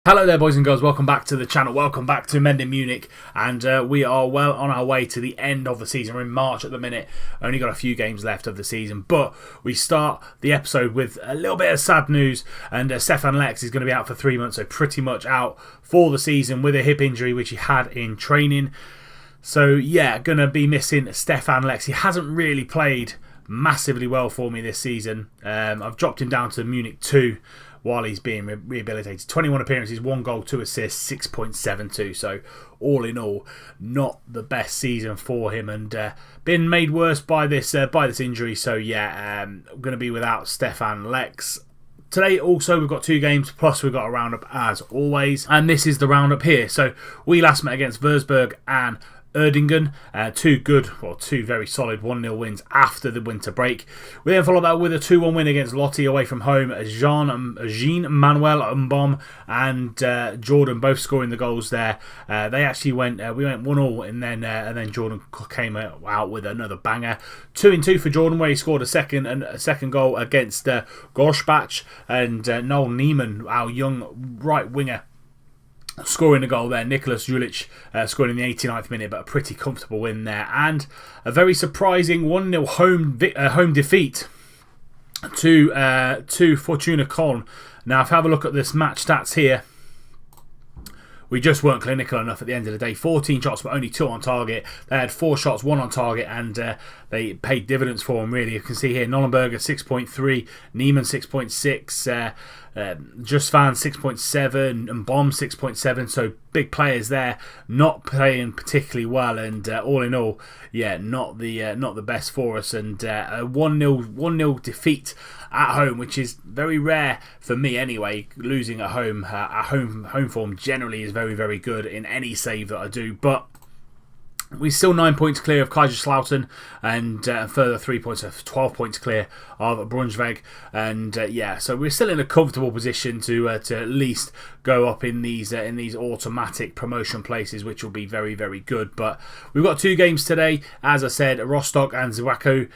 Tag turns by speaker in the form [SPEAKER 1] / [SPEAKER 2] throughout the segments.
[SPEAKER 1] Hello there boys and girls, welcome back to the channel, welcome back to Mending Munich, and we are well on our way to the end of the season. We're in March at the minute, only got a few games left of the season, but we start the episode with a little bit of sad news, and Stefan Lex is going to be out for 3 months, so pretty much out for the season with a hip injury which he had in training. So yeah, going to be missing Stefan Lex. He hasn't really played massively well for me this season. I've dropped him down to Munich 2 while he's being rehabilitated. 21 appearances, 1 goal, 2 assists, 6.72. So all in all, not the best season for him, and been made worse by this injury. So yeah, going to be without Stefan Lex. Today also we've got 2 games, plus we've got a roundup as always, and this is the roundup here. So we last met against Würzburg and Erdingen, two very solid 1-0 wins after the winter break. We then followed that with a 2-1 win against Lotte away from home. Jean-Manuel Mbom and Jordan both scoring the goals there. They actually went 1-1, and then Jordan came out with another banger. 2-2 for Jordan, where he scored a second goal against Gorschbach, and Noel Niemann, our young right winger, scoring a goal there. Nicholas Julic scoring in the 89th minute, but a pretty comfortable win there. And a very surprising 1-0 home defeat to Fortuna Köln. Now, if you have a look at this match stats here, we just weren't clinical enough at the end of the day. 14 shots, but only 2 on target. They had 4 shots, 1 on target, and they paid dividends for them, really. You can see here, Nollenberger 6.3, Niemann 6.6, Just Van 6.7, and Bomb 6.7. So big players there, not playing particularly well, and all in all, yeah, not the best for us. And a 1-0 defeat at home, which is very rare for me anyway. Losing at home, home form generally is very, very good in any save that I do, but we're still 9 points clear of Kaiserslautern, and further 3 points, 12 points clear of Braunschweig. And yeah, so we're still in a comfortable position to at least go up in these automatic promotion places, which will be very, very good. But we've got 2 games today, as I said, Rostock and Waku,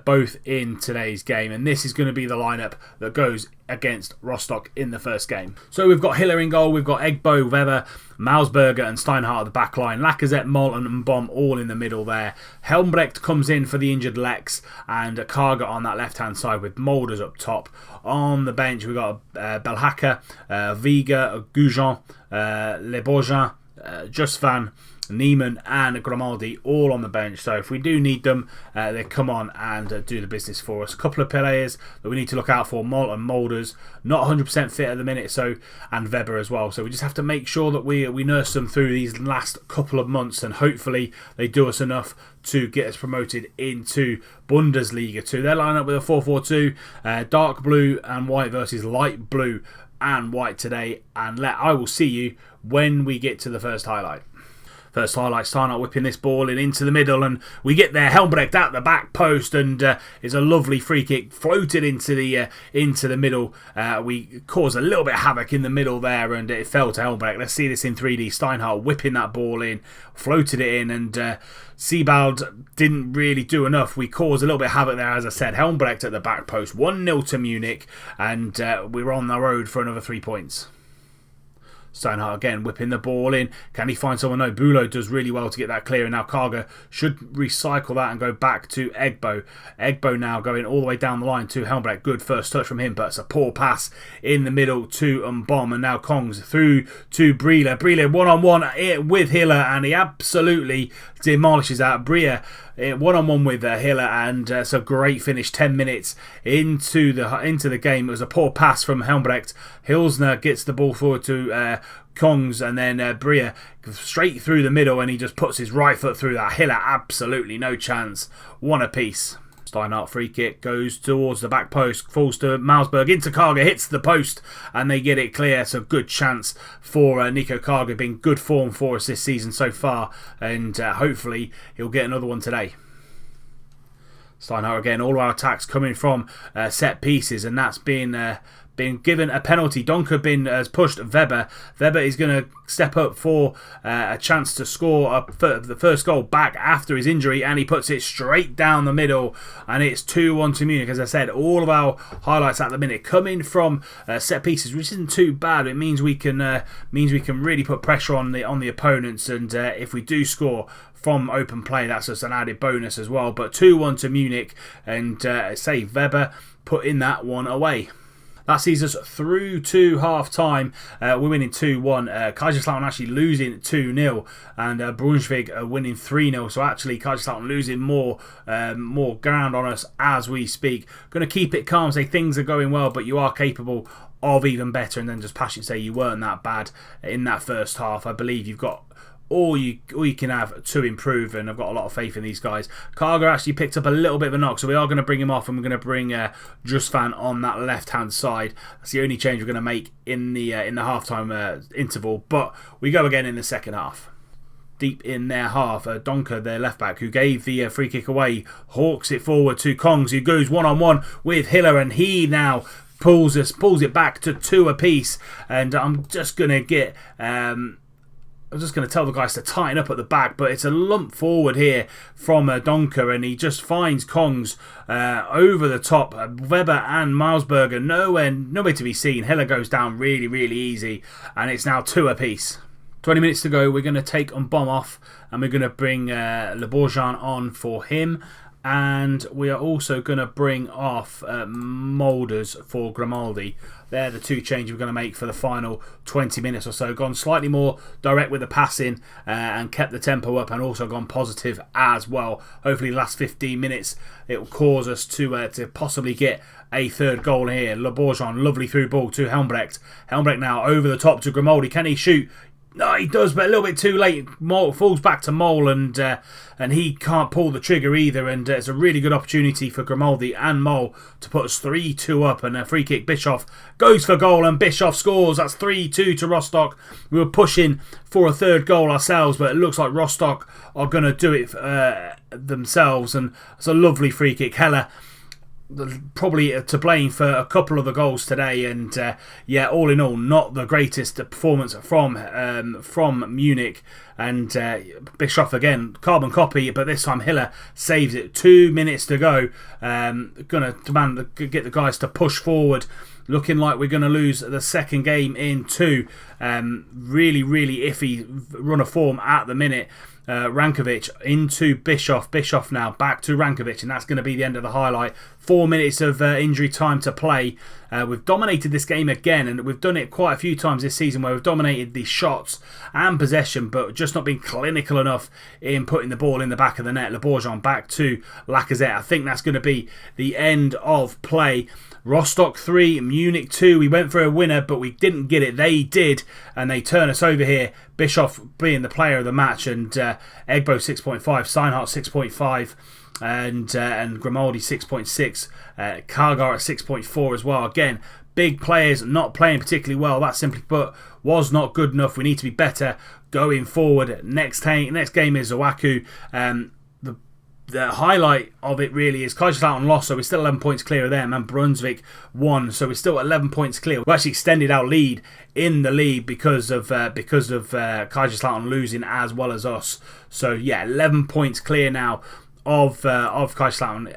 [SPEAKER 1] both in today's game, and this is going to be the lineup that goes against Rostock in the first game. So we've got Hiller in goal, we've got Egbo, Weber, Mausberger and Steinhardt at the back line, Lacazette, Molten and Bomb all in the middle there. Helmbrecht comes in for the injured Lex, and Karga on that left hand side with Moulders up top. On the bench we've got Belhaka, Viga, Goujon, Le Bourgeon, Just Van, Niemann and Grimaldi all on the bench. So if we do need them, they come on and do the business for us. A couple of players that we need to look out for: Molt and Moulders, not 100% fit at the minute, so, and Weber as well. So we just have to make sure that we nurse them through these last couple of months, and hopefully they do us enough to get us promoted into Bundesliga 2. They're lined up with a 4-4-2, dark blue and white versus light blue and white today. And I will see you when we get to the first highlight. First highlight, Steinhardt whipping this ball into the middle, and we get there. Helmbrecht at the back post, and it's a lovely free kick floated into the middle. We caused a little bit of havoc in the middle there, and it fell to Helmbrecht. Let's see this in 3D. Steinhardt whipping that ball in, floated it in, and Sebald didn't really do enough. We caused a little bit of havoc there, as I said. Helmbrecht at the back post, 1-0 to Munich, and we're on the road for another 3 points. Steinhardt again whipping the ball in. Can he find someone? No, Bülow does really well to get that clear, and now Karga should recycle that and go back to Egbo. Egbo now going all the way down the line to Helmbrecht. Good first touch from him, but it's a poor pass in the middle to Mbom, and now Kongs through to Briele. Briele one-on-one with Hiller, and he absolutely demolishes that. Briere one-on-one with Hiller, and it's a great finish. 10 minutes into the game. It was a poor pass from Helmbrecht. Hilsner gets the ball forward to Kongs, and then Briere straight through the middle, and he just puts his right foot through that. Hiller absolutely no chance. 1 apiece. Steinhardt free kick goes towards the back post, falls to Mausberg, into Karga, hits the post, and they get it clear. So good chance for Nico Karga, been good form for us this season so far, and hopefully he'll get another one today. Steinhardt again, all our attacks coming from set pieces, and that's been been given a penalty. Donker has pushed Weber. Weber is going to step up for a chance to score the first goal back after his injury, and he puts it straight down the middle, and it's 2-1 to Munich. As I said, all of our highlights at the minute coming from set pieces, which isn't too bad. It means we can really put pressure on the opponents, and if we do score from open play, that's just an added bonus as well. But 2-1 to Munich, and say Weber putting that one away. That sees us through to half-time. We're winning 2-1. Kaiserslautern actually losing 2-0, and Brunswick are winning 3-0. So actually, Kaiserslautern losing more ground on us as we speak. Going to keep it calm, say things are going well, but you are capable of even better, and then just passionately say you weren't that bad in that first half. I believe you've got all you can have to improve, and I've got a lot of faith in these guys. Karger actually picked up a little bit of a knock, so we are going to bring him off, and we're going to bring Justvan on that left-hand side. That's the only change we're going to make in the half-time interval, but we go again in the second half. Deep in their half, Donker, their left-back, who gave the free kick away, hawks it forward to Kongs, who goes one-on-one with Hiller, and he now pulls it back to 2 apiece, and I'm just going to tell the guys to tighten up at the back, but it's a lump forward here from Donker, and he just finds Kongs over the top. Weber and Milesberger nowhere to be seen. Hiller goes down really, really easy, and it's now 2 apiece. 20 minutes to go. We're going to take Bomb off, and we're going to bring Le Bourgeon on for him. And we are also going to bring off Moulders for Grimaldi. They're the 2 changes we're going to make for the final 20 minutes or so. Gone slightly more direct with the passing and kept the tempo up, and also gone positive as well. Hopefully the last 15 minutes it will cause us to possibly get a 3rd goal here. Le Bourgeon, lovely through ball to Helmbrecht. Helmbrecht now over the top to Grimaldi. Can he shoot? No, he does, but a little bit too late. Mole falls back to Mole, and he can't pull the trigger either. And it's a really good opportunity for Grimaldi and Mole to put us 3-2 up. And a free kick, Bischoff goes for goal, and Bischoff scores. That's 3-2 to Rostock. We were pushing for a 3rd goal ourselves, but it looks like Rostock are going to do it themselves. And it's a lovely free kick. Heller probably to blame for a couple of the goals today, and all in all, not the greatest performance from Munich. And Bischoff again, carbon copy, but this time Hiller saves it. 2 minutes to go. Gonna get the guys to push forward. Looking like we're going to lose the second game in 2. Really, really iffy run of form at the minute. Rankovic into Bischoff. Bischoff now back to Rankovic, and that's going to be the end of the highlight. 4 minutes of injury time to play. We've dominated this game again, and we've done it quite a few times this season where we've dominated the shots and possession, but just not been clinical enough in putting the ball in the back of the net. Le Bourgeon back to Lacazette. I think that's going to be the end of play. Rostock 3, Munich 2. We went for a winner, but we didn't get it. They did, and they turn us over here. Bischoff being the player of the match, and Egbo 6.5, Steinhardt 6.5, and Grimaldi 6.6, Kargar at 6.4 as well. Again, big players not playing particularly well. That simply put was not good enough. We need to be better going forward. Next game is Waku. The highlight of it really is Kaiserslautern lost, so we're still 11 points clear of them, and Brunswick won, so we're still 11 points clear. We actually extended our lead in the league because of Kaiserslautern losing as well as us. So yeah, 11 points clear now of Kaiserslautern.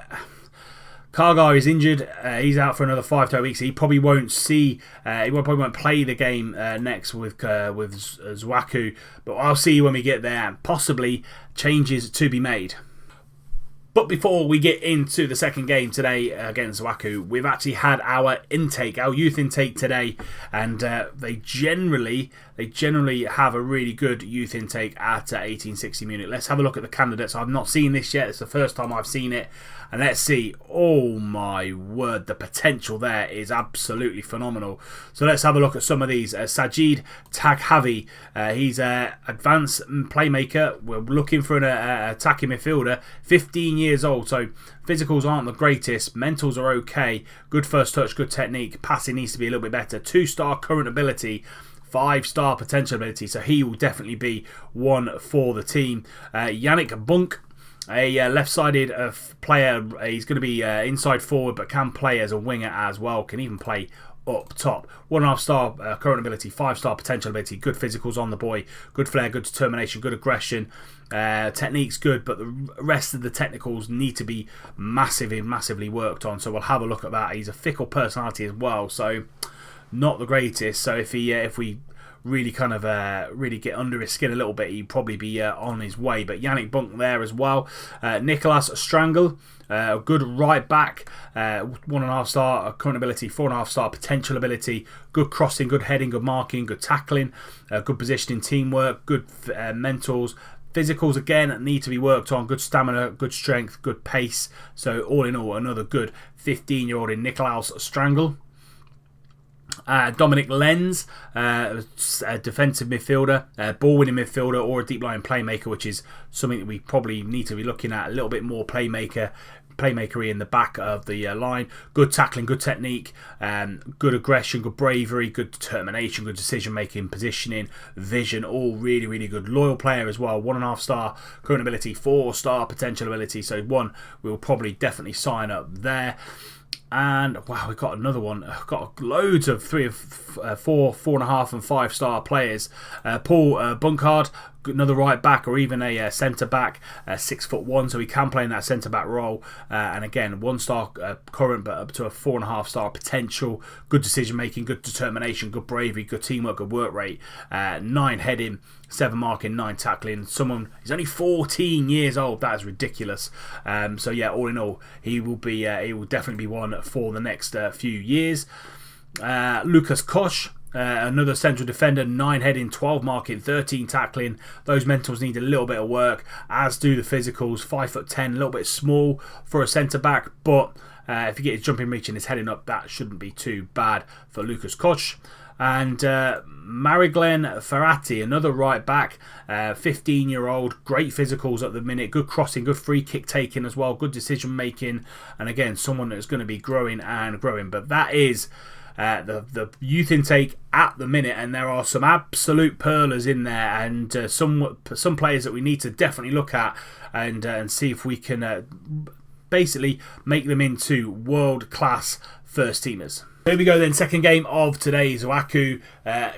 [SPEAKER 1] Kargar is injured. He's out for another 5 to 8 weeks. He probably won't see. He probably won't play the game next with Waku. But I'll see you when we get there, and possibly changes to be made. But before we get into the second game today against Waku, we've actually had our youth intake today, and they generally have a really good youth intake at 1860 Munich. Let's have a look at the candidates. I've not seen this yet. It's the first time I've seen it. And let's see. Oh my word, the potential there is absolutely phenomenal. So let's have a look at some of these. Sajid Taghavi, he's an advanced playmaker. We're looking for an attacking midfielder. 15 years old, so physicals aren't the greatest. Mentals are okay. Good first touch, good technique. Passing needs to be a little bit better. 2-star current ability. 5-star potential ability, so he will definitely be one for the team. Yannick Bunk, a left-sided player. He's going to be inside forward, but can play as a winger as well. Can even play up top. 1.5 star current ability, 5-star potential ability, good physicals on the boy, good flair, good determination, good aggression, technique's good, but the rest of the technicals need to be massively worked on. So we'll have a look at that. He's a fickle personality as well, so not the greatest. So if we really kind of really get under his skin a little bit, he'd probably be on his way. But Yannick Bunk there as well. Nicolas Strangle, good right back, 1.5 star current ability, 4.5 star potential ability, good crossing, good heading, good marking, good tackling, good positioning, teamwork, good mentals. Physicals again need to be worked on, good stamina, good strength, good pace. So all in all, another good 15-year-old in Nicolas Strangle. Dominic Lenz, a defensive midfielder, ball-winning midfielder, or a deep-line playmaker, which is something that we probably need to be looking at, a little bit more playmakery in the back of the line. Good tackling, good technique, good aggression, good bravery, good determination, good decision-making, positioning, vision, all really good. Loyal player as well, 1.5 star current ability, 4-star potential ability, so one we'll probably definitely sign up there. And wow, we've got another one. I've got loads of 3, 4, 4.5 and 5-star players. Paul Bunkard, another right back, or even a centre back, 6'1", so he can play in that centre back role. And again, 1-star current, but up to a 4.5 star potential. Good decision making, good determination, good bravery, good teamwork, good work rate. 9 heading, 7 marking, 9 tackling. He's only 14 years old. That is ridiculous. So yeah, all in all, he will definitely be one for the next few years. Lucas Koch, another central defender, 9 heading, 12 marking, 13 tackling. Those mentals need a little bit of work, as do the physicals. 5'10", a little bit small for a centre back, but if you get his jumping reach and his heading up, that shouldn't be too bad for Lucas Koch. And Mariglen Ferrati, another right back, 15-year-old, great physicals at the minute, good crossing, good free kick taking as well, good decision making, and again, someone that's going to be growing and growing. But that is the youth intake at the minute, and there are some absolute pearlers in there, and some players that we need to definitely look at and see if we can basically make them into world-class first teamers. Here we go then, second game of today's Waku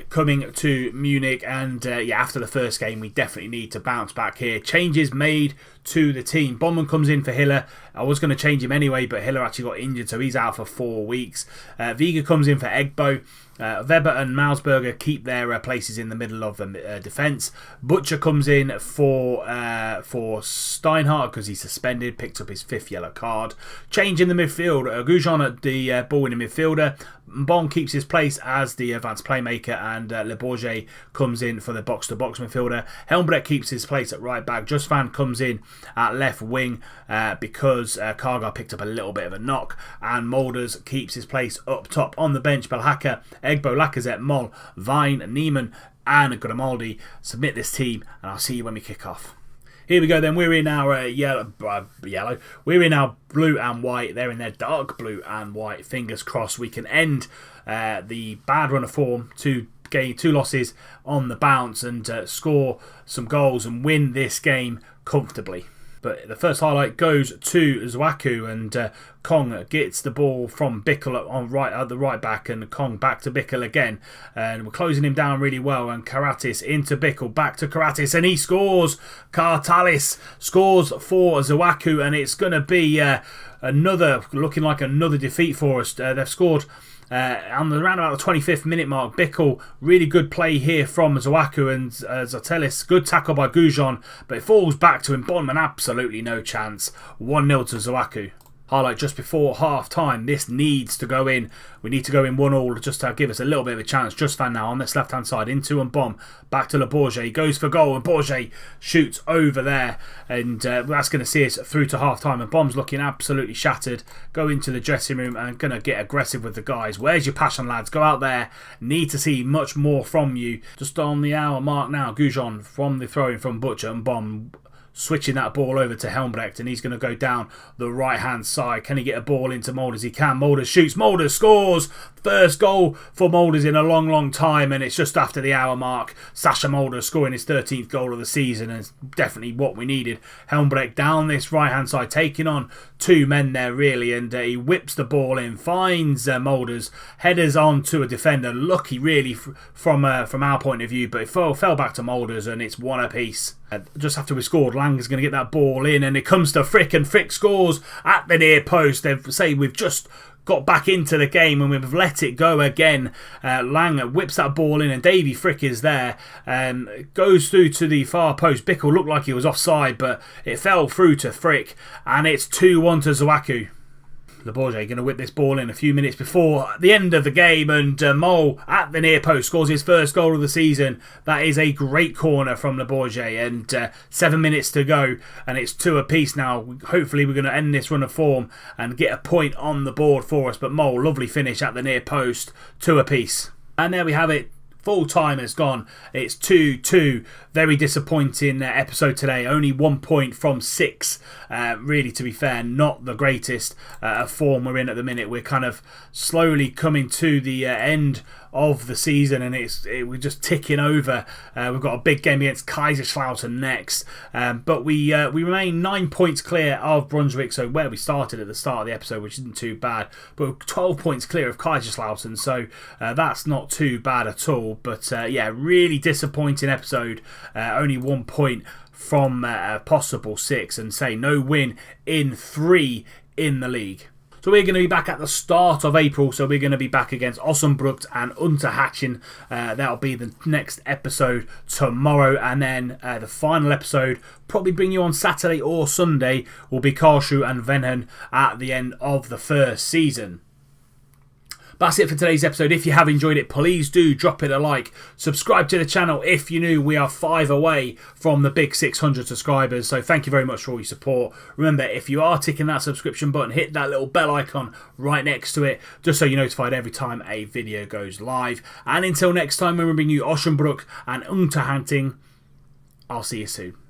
[SPEAKER 1] coming to Munich, and after the first game we definitely need to bounce back here. Changes made to the team. Bondman comes in for Hiller. I was going to change him anyway, but Hiller actually got injured, so he's out for 4 weeks. Viga comes in for Egbo. Weber and Mausberger keep their places in the middle of the defence. Butcher comes in for Steinhardt because he's suspended, picked up his 5th yellow card. Change in the midfield. Goujon at the ball-winning midfielder. Bon keeps his place as the advanced playmaker, and Le Bourget comes in for the box-to-box midfielder. Helmbrecht keeps his place at right back. Justvan comes in at left wing because Kargar picked up a little bit of a knock, and Molders keeps his place up top. On the bench, Belhaka, Egbo, Lacazette, Moll, Vine, Neiman and Grimaldi submit this team, and I'll see you when we kick off. Here we go then, we're in our yellow. We're in our blue and white. They're in their dark blue and white. Fingers crossed we can end the bad run of form, gain 2 losses on the bounce, and score some goals and win this game comfortably. But the first highlight goes to Zwaku, and Kong gets the ball from Bickel at the right back, and Kong back to Bickel again, and we're closing him down really well, and Karatis into Bickel, back to Karatis, and he scores. Kartalis scores for Zwaku, and it's going to be looking like another defeat for us. They've scored on around about the 25th minute mark. Bickel, really good play here from Zwaku, and Zatelis, good tackle by Goujon, but it falls back to him. Bondman, absolutely no chance. 1-0 to Zwaku. Highlight just before half time. This needs to go in. We need to go in 1-1 just to give us a little bit of a chance. Justvan now on this left hand side into and Bomb. Back to Le Bourget. He goes for goal, and Bourget shoots over there. And that's going to see us through to half time. And Bomb's looking absolutely shattered. Go into the dressing room and going to get aggressive with the guys. Where's your passion, lads? Go out there. Need to see much more from you. Just on the hour mark now. Goujon from the throw in from Butcher, and Bomb switching that ball over to Helmbrecht, and he's going to go down the right-hand side. Can he get a ball into Moulders? He can. Moulders shoots. Moulders scores. First goal for Moulders in a long, long time, and it's just after the hour mark. Sasha Moulders scoring his 13th goal of the season, and it's definitely what we needed. Helmbrecht down this right-hand side, taking on two men there, really, and he whips the ball in, finds Moulders, headers on to a defender. Lucky, really, from our point of view, but it fell back to Moulders, and it's one apiece. Just after we scored, Lang is going to get that ball in, and it comes to Frick, and Frick scores at the near post. They say we've just got back into the game and we've let it go again. Lang whips that ball in, and Davy Frick is there. Goes through to the far post. Bickle looked like he was offside, but it fell through to Frick, and it's 2-1 to Waku. Le Bourget going to whip this ball in a few minutes before the end of the game, and Mole at the near post scores his first goal of the season. That is a great corner from Le Bourget, and 7 minutes to go, and it's 2 apiece now. Hopefully we're going to end this run of form and get a point on the board for us, but Mole, lovely finish at the near post, 2 apiece. And there we have it. Full time has gone. It's 2-2. Very disappointing episode today. Only 1 point from 6. Really, to be fair, not the greatest form we're in at the minute. We're kind of slowly coming to the end of the season, and we're just ticking over. We've got a big game against Kaiserslautern next, but we remain 9 points clear of Brunswick, so where we started at the start of the episode, which isn't too bad, but we're 12 points clear of Kaiserslautern, so that's not too bad at all. But yeah, really disappointing episode. Only 1 point from a possible 6, and say no win in 3 in the league. So we're going to be back at the start of April, so we're going to be back against Ossenbrucht and Unterhaching. That'll be the next episode tomorrow, and then the final episode, probably bring you on Saturday or Sunday, will be Karlsruhe and Venhen at the end of the first season. That's it for today's episode. If you have enjoyed it, please do drop it a like. Subscribe to the channel if you're new. We are 5 away from the big 600 subscribers. So thank you very much for all your support. Remember, if you are ticking that subscription button, hit that little bell icon right next to it, just so you're notified every time a video goes live. And until next time, when we bring you Ossenbruck and Unterhaching, I'll see you soon.